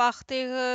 partir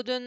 d'une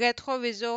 rétroviseur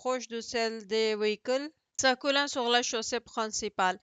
proche du celle des véhicules circulant sur la chaussée principale,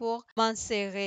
pour m'insérer,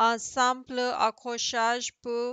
ensemble accrochage pour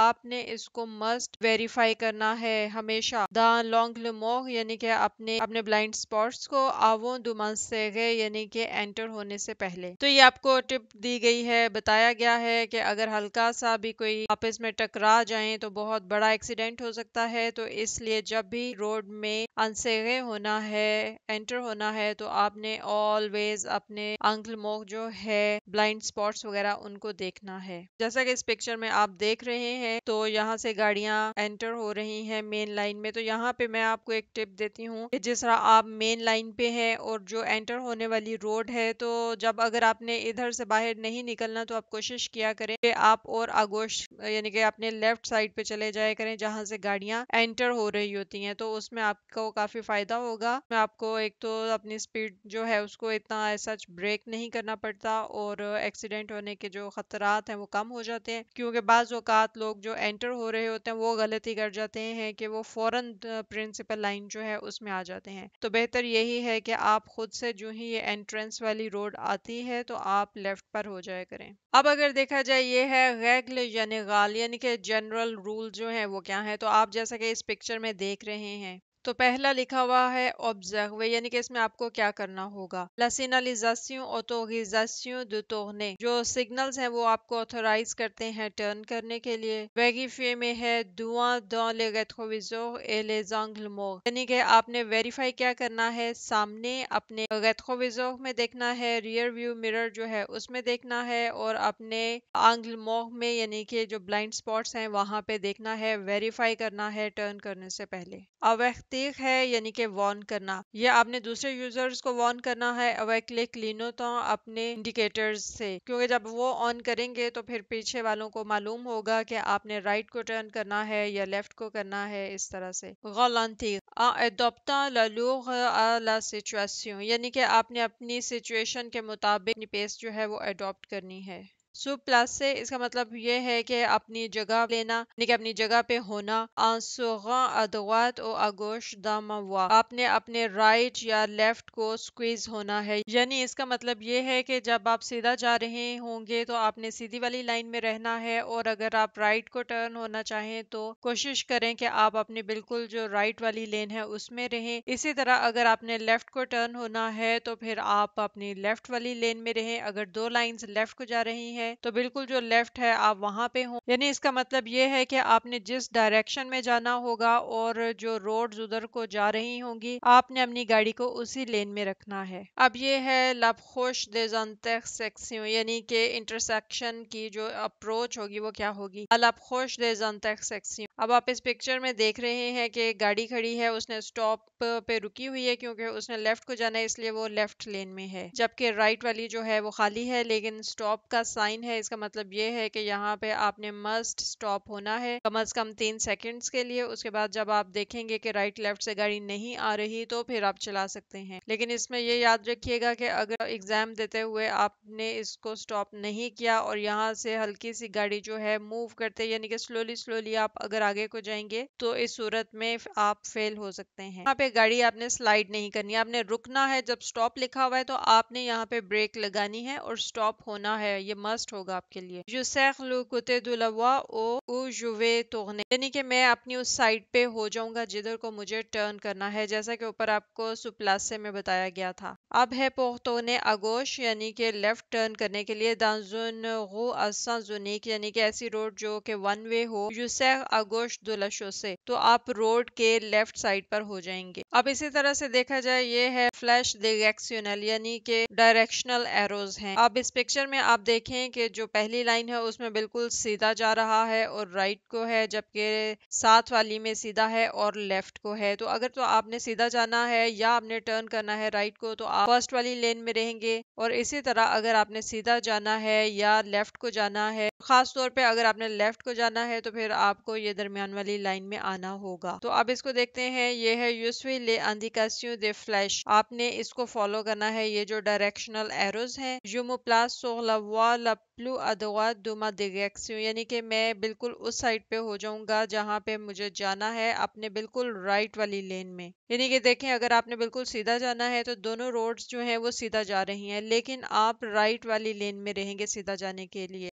آپ نے اس کو must verify کرنا ہے ہمیشہ. The long لموگ یعنی کہ اپنے بلائنڈ اسپاٹس کو آووں دومان سے گئے یعنی کہ انٹر ہونے سے پہلے. تو یہ آپ کو ٹپ دی گئی ہے، بتایا گیا ہے کہ اگر ہلکا سا بھی کوئی آپس میں ٹکرا جائیں تو بہت بڑا ایکسیڈنٹ ہو سکتا ہے. تو اس لیے جب بھی روڈ میں انسیغے ہونا ہے، انٹر ہونا ہے، تو آپ نے آلویز اپنے انکل موگ جو ہے بلائنڈ اسپاٹس وغیرہ ان کو دیکھنا ہے. جیسا کہ اس پکچر میں آپ دیکھ رہے ہیں تو یہاں سے گاڑیاں انٹر ہو رہی ہیں مین لائن میں. تو یہاں پہ میں آپ کو ایک ٹپ دیتی ہوں کہ جس طرح آپ مین لائن پہ ہیں اور جو انٹر ہونے والی روڈ ہے، تو جب اگر آپ نے ادھر سے باہر نہیں نکلنا تو آپ کوشش کیا کریں کہ آپ اور آگوش یعنی کہ اپنے لیفٹ سائڈ پہ چلے جائے کریں جہاں سے گاڑیاں انٹر ہو رہی ہوتی ہیں. تو اس میں آپ کو کافی فائدہ ہوگا. میں آپ کو ایک تو اپنی سپیڈ جو ہے اس کو اتنا ایسا بریک نہیں کرنا پڑتا اور ایکسیڈنٹ ہونے کے جو خطرات ہیں وہ کم ہو جاتے ہیں، کیونکہ بعض اوقات لوگ جو انٹر ہو رہے ہوتے ہیں وہ غلطی کر جاتے ہیں کہ وہ فوراً پرنسپل لائن جو ہے اس میں آ جاتے ہیں. تو بہتر یہی ہے کہ آپ خود سے جو ہی یہ انٹرنس والی روڈ آتی ہے تو آپ لیفٹ پر ہو جایا کریں. اب اگر دیکھا جائے یہ ہے ریگل یعنی غال یعنی کہ جنرل رول جو ہے وہ کیا ہے. تو آپ جیسا کہ اس پکچر میں دیکھ رہے ہیں تو پہلا لکھا ہوا ہے observe یعنی کہ اس میں آپ کو کیا کرنا ہوگا. La signalisation autorisation de tourner جو سگنلز ہیں وہ آپ کو آتھورائز کرتے ہیں ٹرن کرنے کے لیے. ویریفائی میں ہے devant dans les rétroviseurs et les angles morts یعنی کہ آپ نے ویریفائی کیا کرنا ہے، سامنے اپنے ریٹروویزور میں دیکھنا ہے، ریئر ویو مرر جو ہے اس میں دیکھنا ہے، اور اپنے آنگل موگ میں یعنی کہ جو بلائنڈ سپاٹس ہیں وہاں پہ دیکھنا ہے، ویریفائی کرنا ہے ٹرن کرنے سے پہلے. اویختیق ہے یعنی کہ وارن کرنا، یہ آپ نے دوسرے یوزرز کو وارن کرنا ہے اویکلک لینوتوں اپنے انڈیکیٹرز سے، کیونکہ جب وہ آن کریں گے تو پھر پیچھے والوں کو معلوم ہوگا کہ آپ نے رائٹ کو ٹرن کرنا ہے یا لیفٹ کو کرنا ہے. اس طرح سے غلانتیق adoptant la lure à la situation یعنی کہ آپ نے اپنی سچویشن کے مطابق اپنی پیس جو ہے وہ اڈاپٹ کرنی ہے. سو پلس سے اس کا مطلب یہ ہے کہ اپنی جگہ لینا یعنی کہ اپنی جگہ پہ ہونا. انسوغاں ادوات او اگوش داموا آپ نے اپنے رائٹ یا لیفٹ کو سکویز ہونا ہے، یعنی اس کا مطلب یہ ہے کہ جب آپ سیدھا جا رہے ہوں گے تو آپ نے سیدھی والی لائن میں رہنا ہے، اور اگر آپ رائٹ کو ٹرن ہونا چاہیں تو کوشش کریں کہ آپ اپنی بالکل جو رائٹ والی لین ہے اس میں رہیں. اسی طرح اگر آپ نے لیفٹ کو ٹرن ہونا ہے تو پھر آپ اپنی لیفٹ والی لین میں رہیں. اگر دو لائنز لیفٹ کو جا رہی ہیں تو بالکل جو لیفٹ ہے آپ وہاں پہ ہوں، یعنی اس کا مطلب یہ ہے کہ آپ نے جس ڈائریکشن میں جانا ہوگا اور جو روڈز ادھر کو جا رہی ہوں گی آپ نے اپنی گاڑی کو اسی لین میں رکھنا ہے. اب یہ ہے l'approche des intersections یعنی کہ انٹرسیکشن کی جو اپروچ ہوگی وہ کیا ہوگی. l'approche des intersections اب آپ اس پکچر میں دیکھ رہے ہیں کہ گاڑی کھڑی ہے، اس نے سٹاپ پہ رکی ہوئی ہے کیونکہ اس نے لیفٹ کو جانا ہے اس لیے وہ لیفٹ لین میں ہے، جبکہ رائٹ والی جو ہے وہ خالی ہے لیکن سٹاپ کا سائن ہے. اس کا مطلب یہ ہے کہ یہاں پہ آپ نے مسٹ سٹاپ ہونا ہے کم از کم 3 سیکنڈز کے لیے. اس کے بعد جب آپ دیکھیں گے کہ رائٹ لیفٹ سے گاڑی نہیں آ رہی تو پھر آپ چلا سکتے ہیں. لیکن اس میں یہ یاد رکھیے گا کہ اگر ایگزام دیتے ہوئے آپ نے اس کو سٹاپ نہیں کیا اور یہاں سے ہلکی سی گاڑی جو ہے موو کرتے یعنی کہ سلولی آپ اگر آگے کو جائیں گے تو اس صورت میں آپ فیل ہو سکتے ہیں. یہاں پہ گاڑی آپ نے سلائیڈ نہیں کرنی، آپ نے رکنا ہے. جب سٹاپ لکھا ہوا ہے تو آپ نے یہاں پہ بریک لگانی ہے اور سٹاپ ہونا ہے، یہ مسٹ ہوگا آپ کے لیے. جو سیخ لو کوتے دلوا او جوے توغنے یعنی کہ میں اپنی اس سائڈ پہ ہو جاؤں گا جدھر کو مجھے ٹرن کرنا ہے، جیسا کہ اوپر آپ کو سپلاسے میں بتایا گیا تھا. اب ہے پورتونے اگوش یعنی کہ لیفٹ ٹرن کرنے کے لیے دانزون غو اسان زونیک یعنی کہ ایسی روڈ جو کہ ون وے ہو. جو سیخ اگوش دلشو سے تو آپ روڈ کے لیفٹ سائڈ پر ہو جائیں گے. اب اسی طرح سے دیکھا جائے یہ ہے فلیش ڈائریکشنل یعنی کہ ڈائریکشنل ایروز ہیں. اب اس پکچر میں آپ دیکھیں کہ جو پہلی لائن ہے اس میں بالکل سیدھا جا رہا ہے اور رائٹ کو ہے، جبکہ ساتھ والی میں سیدھا ہے اور لیفٹ کو ہے. تو اگر تو آپ نے سیدھا جانا ہے یا آپ نے ٹرن کرنا ہے رائٹ کو تو آپ فرسٹ والی لین میں رہیں گے، اور اسی طرح اگر آپ نے سیدھا جانا ہے یا لیفٹ کو جانا ہے، خاص طور پہ اگر آپ نے لیفٹ کو جانا ہے تو پھر آپ کو یہ درمیان والی لائن میں آنا ہوگا. تو اب اس کو دیکھتے ہیں، یہ ہے یوسوی لے اندیکاسیوں دے فلیش آپ نے اس کو فالو کرنا ہے. یہ جو ڈائریکشنل ایروز ہیں جومو پلاس سور لا ووا لا پلو ادوات دوما ڈائریکشن یعنی کہ میں بالکل اس سائڈ پہ ہو جاؤں گا جہاں پہ مجھے جانا ہے اپنے بالکل رائٹ والی لین میں. یعنی کہ دیکھیں اگر آپ نے بالکل سیدھا جانا ہے تو دونوں روڈز جو ہیں وہ سیدھا جا رہی ہیں، لیکن آپ رائٹ والی لین میں رہیں گے سیدھا جانے کے لیے.